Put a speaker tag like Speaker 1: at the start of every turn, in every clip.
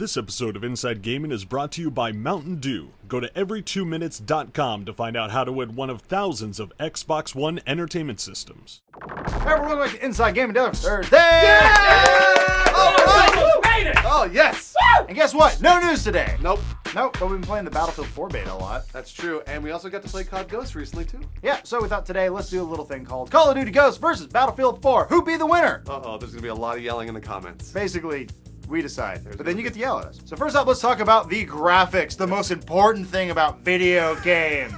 Speaker 1: This episode of Inside Gaming is brought to you by Mountain Dew. Go to every2minutes.com to find out how to win one of thousands of Xbox One entertainment systems.
Speaker 2: Hey everyone, welcome to Inside Gaming Thursday!
Speaker 3: Made it!
Speaker 4: Oh, yes!
Speaker 2: And guess what? No news today.
Speaker 4: Nope.
Speaker 2: Nope, but we've been playing the Battlefield 4 beta a lot.
Speaker 4: That's true. And we also got to play COD Ghost recently, too.
Speaker 2: Yeah, so we thought today, let's do a little thing called Call of Duty Ghosts versus Battlefield 4. Who'd be the winner?
Speaker 4: Uh-oh, there's going to be a lot of yelling in the comments.
Speaker 2: Basically, we decide, but then you get to yell at us. So first up, let's talk about the graphics, the most important thing about video games.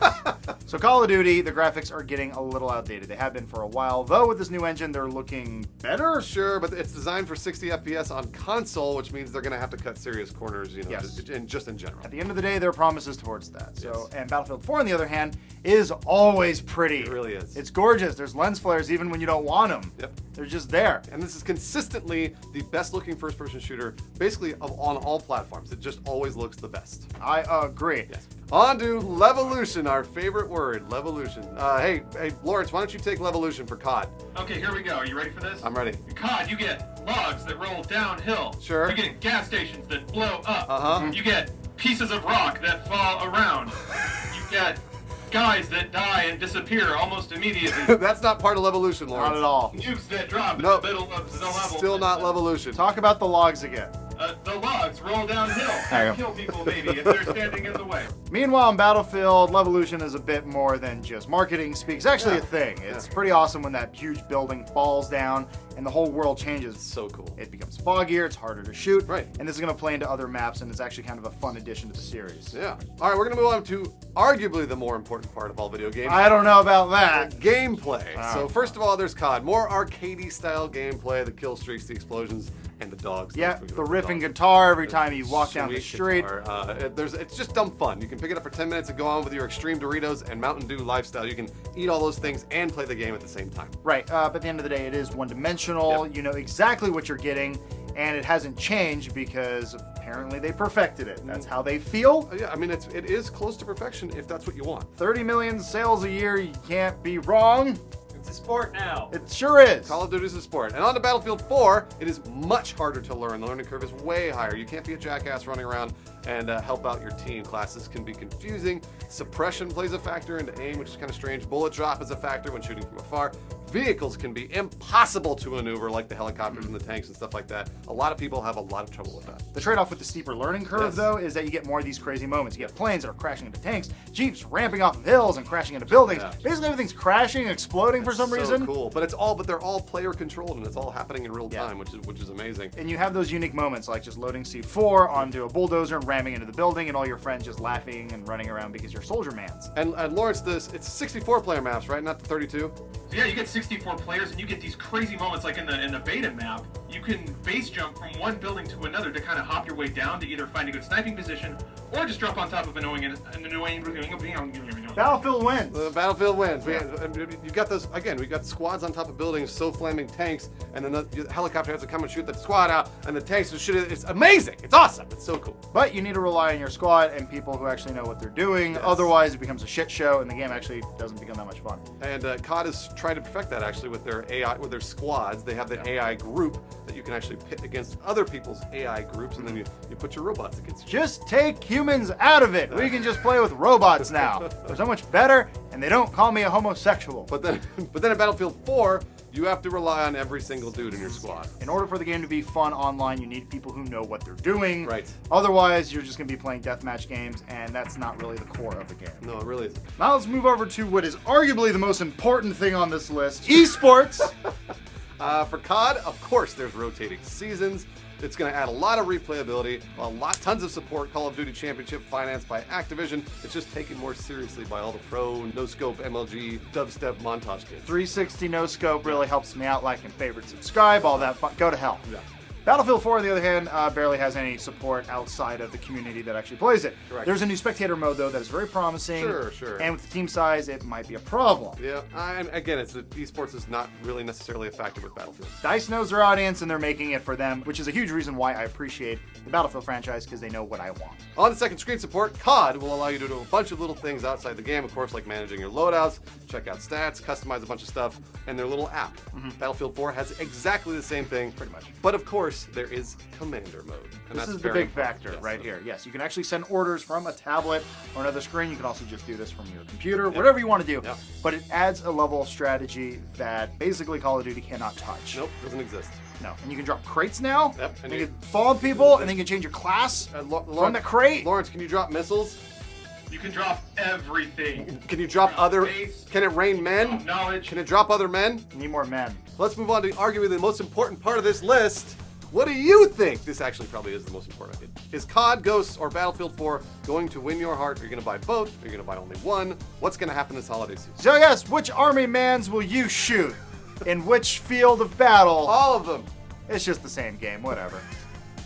Speaker 2: So Call of Duty, the graphics are getting a little outdated. They have been for a while, though with this new engine, they're looking better.
Speaker 4: Sure, but it's designed for 60 FPS on console, which means they're going to have to cut serious corners,
Speaker 2: Yes.
Speaker 4: just in general.
Speaker 2: At the end of the day, there are promises towards that. So,
Speaker 4: Yes.
Speaker 2: and Battlefield 4, on the other hand, is always pretty.
Speaker 4: It really is.
Speaker 2: It's gorgeous. There's lens flares even when you don't want them.
Speaker 4: Yep.
Speaker 2: They're just there.
Speaker 4: And this is consistently the best-looking first-person shooter, basically on all platforms. It just always looks the best.
Speaker 2: I agree.
Speaker 4: Yes. On to Levolution, our favorite word, Levolution. Hey, Lawrence, why don't you take Levolution for COD?
Speaker 3: Okay, here we go. Are you ready for this?
Speaker 4: I'm ready.
Speaker 3: In COD, you get logs that roll downhill.
Speaker 4: Sure.
Speaker 3: You get gas stations that blow up.
Speaker 4: Uh-huh.
Speaker 3: You get pieces of rock that fall around. You get guys that die and disappear almost immediately.
Speaker 4: That's not part of Levolution, Lawrence.
Speaker 2: Not at all.
Speaker 3: Nukes that drop
Speaker 4: Nope.
Speaker 3: in the middle of the level.
Speaker 4: Still not Levolution.
Speaker 2: Talk about the logs again.
Speaker 3: The logs roll downhill
Speaker 2: There you
Speaker 3: and
Speaker 2: go.
Speaker 3: kill people maybe if they're standing in the way.
Speaker 2: Meanwhile, in Battlefield, Levolution is a bit more than just marketing speak. It's actually
Speaker 4: Yeah.
Speaker 2: a thing. It's
Speaker 4: Yeah.
Speaker 2: pretty awesome when that huge building falls down and the whole world changes.
Speaker 4: So cool.
Speaker 2: It becomes foggier, it's harder to shoot.
Speaker 4: Right.
Speaker 2: And this is going to play into other maps, and it's actually kind of a fun addition to the series.
Speaker 4: Yeah. All right, we're going to move on to arguably the more important part of all video games.
Speaker 2: I don't know about that.
Speaker 4: Gameplay.
Speaker 2: Wow.
Speaker 4: So first of all, there's COD. More arcadey style gameplay, the kill streaks, the explosions, and the dogs.
Speaker 2: Yeah,
Speaker 4: Don't forget
Speaker 2: the
Speaker 4: about
Speaker 2: riffing
Speaker 4: dogs.
Speaker 2: guitar every time you walk down the
Speaker 4: Sweet
Speaker 2: street.
Speaker 4: guitar. It's just dumb fun. You can pick it up for 10 minutes and go on with your extreme Doritos and Mountain Dew lifestyle. You can eat all those things and play the game at the same time.
Speaker 2: Right, but at the end of the day, it is one-dimensional.
Speaker 4: Yep.
Speaker 2: You know exactly what you're getting, and it hasn't changed because apparently they perfected it. That's how they feel.
Speaker 4: Yeah, I mean, it is close to perfection if that's what you want.
Speaker 2: 30 million sales a year, you can't be wrong.
Speaker 3: It's a sport now.
Speaker 2: It sure is.
Speaker 4: Call of Duty is a sport. And on to Battlefield 4, it is much harder to learn. The learning curve is way higher. You can't be a jackass running around and help out your team. Classes can be confusing. Suppression plays a factor into aim, which is kind of strange. Bullet drop is a factor when shooting from afar. Vehicles can be impossible to maneuver, like the helicopters and the tanks and stuff like that. A lot of people have a lot of trouble with that.
Speaker 2: The trade-off with the steeper learning curve,
Speaker 4: Yes.
Speaker 2: though, is that you get more of these crazy moments. You get planes that are crashing into tanks, jeeps ramping off of hills and crashing into buildings.
Speaker 4: Yeah.
Speaker 2: Basically, everything's crashing and exploding for some
Speaker 4: So
Speaker 2: reason.
Speaker 4: cool. But they're all player controlled and it's all happening in real
Speaker 2: Yeah.
Speaker 4: time, which is amazing.
Speaker 2: And you have those unique moments, like just loading C4 onto a bulldozer and ramming into the building, and all your friends just laughing and running around because you're soldier mans.
Speaker 4: And Lawrence, it's 64 player maps, right? Not the 32.
Speaker 3: So yeah, you get 64 players, and you get these crazy moments like in the beta map. You can base jump from one building to another to kind of hop your way down to either find a good sniping position or just drop on top of an annoying.
Speaker 2: Battlefield wins.
Speaker 4: The Battlefield wins. You got those again. We got squads on top of buildings, so flaming tanks, and then the helicopter has to come and shoot the squad out, and the tanks will shoot it. It's amazing. It's awesome. It's so cool.
Speaker 2: But you need to rely on your squad and people who actually know what they're doing.
Speaker 4: Yes.
Speaker 2: Otherwise, it becomes a shit show, and the game actually doesn't become that much fun.
Speaker 4: And COD is trying to perfect that actually with their AI, with their squads. They have the AI group that you can actually pit against other people's AI groups, and then you put your robots against each other.
Speaker 2: Just take humans out of it. We can just play with robots now. They're so much better, and they don't call me a homosexual.
Speaker 4: But then in Battlefield 4, you have to rely on every single dude in your squad.
Speaker 2: In order for the game to be fun online, you need people who know what they're doing.
Speaker 4: Right.
Speaker 2: Otherwise, you're just going to be playing deathmatch games, and that's not really the core of the game.
Speaker 4: No, it really isn't.
Speaker 2: Now let's move over to what is arguably the most important thing on this list, esports.
Speaker 4: For COD, of course, there's rotating seasons. It's going to add a lot of replayability, tons of support. Call of Duty Championship financed by Activision. It's just taken more seriously by all the pro, no-scope, MLG, dubstep montage kids.
Speaker 2: 360 no scope really helps me out, like and favorite, subscribe, all that fun. Go to hell.
Speaker 4: Yeah.
Speaker 2: Battlefield 4, on the other hand, barely has any support outside of the community that actually plays it.
Speaker 4: Correct.
Speaker 2: There's a new spectator mode, though, that is very promising.
Speaker 4: Sure.
Speaker 2: And with the team size, it might be a problem.
Speaker 4: Yeah, and again, esports is not really necessarily a factor with Battlefield.
Speaker 2: DICE knows their audience, and they're making it for them, which is a huge reason why I appreciate the Battlefield franchise, because they know what I want.
Speaker 4: On the second screen support, COD will allow you to do a bunch of little things outside the game, of course, like managing your loadouts, check out stats, customize a bunch of stuff, and their little app. Battlefield 4 has exactly the same thing.
Speaker 2: Pretty much.
Speaker 4: But of course, course, there is commander mode. And
Speaker 2: This
Speaker 4: that's
Speaker 2: is the
Speaker 4: very
Speaker 2: big factor
Speaker 4: important. Yes,
Speaker 2: right
Speaker 4: so-
Speaker 2: here. Yes, you can actually send orders from a tablet or another screen. You can also just do this from your computer, whatever you want to do.
Speaker 4: Yep.
Speaker 2: But it adds a level of strategy that basically Call of Duty cannot touch.
Speaker 4: Nope, doesn't exist.
Speaker 2: No. And you can drop crates now.
Speaker 4: Yep,
Speaker 2: And
Speaker 4: and
Speaker 2: you
Speaker 4: you-
Speaker 2: can fall on people, and then you can change your class from the crate.
Speaker 4: Lawrence, can you drop missiles?
Speaker 3: You can drop everything.
Speaker 4: Can you drop other?
Speaker 3: Space,
Speaker 4: Can it rain men?
Speaker 3: knowledge.
Speaker 4: Can it drop other men?
Speaker 2: You need more men.
Speaker 4: Let's move on to arguably the most important part of this list. What do you think? This actually probably is the most important. Is COD, Ghosts, or Battlefield 4 going to win your heart? Are you going to buy both? Are you going to buy only one? What's going to happen this holiday season?
Speaker 2: So yes, which army mans will you shoot? In which field of battle?
Speaker 4: All of them.
Speaker 2: It's just the same game, whatever.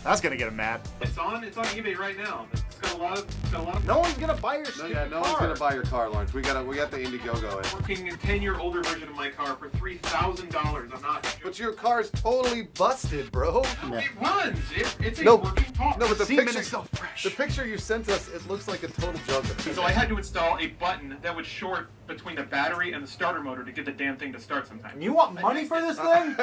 Speaker 2: That's gonna get him mad.
Speaker 3: It's on eBay right now. It's got a lot of.
Speaker 2: No one's gonna buy your
Speaker 4: No,
Speaker 2: stupid
Speaker 4: yeah, no
Speaker 2: car.
Speaker 4: one's going to buy your car, Lawrence. We got the Indiegogo.
Speaker 3: Working a 10-year older version of my car for $3,000. I'm not.
Speaker 4: But your car's totally busted, bro.
Speaker 3: It runs. It's a
Speaker 4: No,
Speaker 3: working car.
Speaker 4: No, but the
Speaker 2: Semen
Speaker 4: picture,
Speaker 2: is so fresh.
Speaker 4: the picture you sent us, it looks like a total joke.
Speaker 3: So I had to install a button that would short between the battery and the starter motor to get the damn thing to start sometimes.
Speaker 2: You want money for this thing?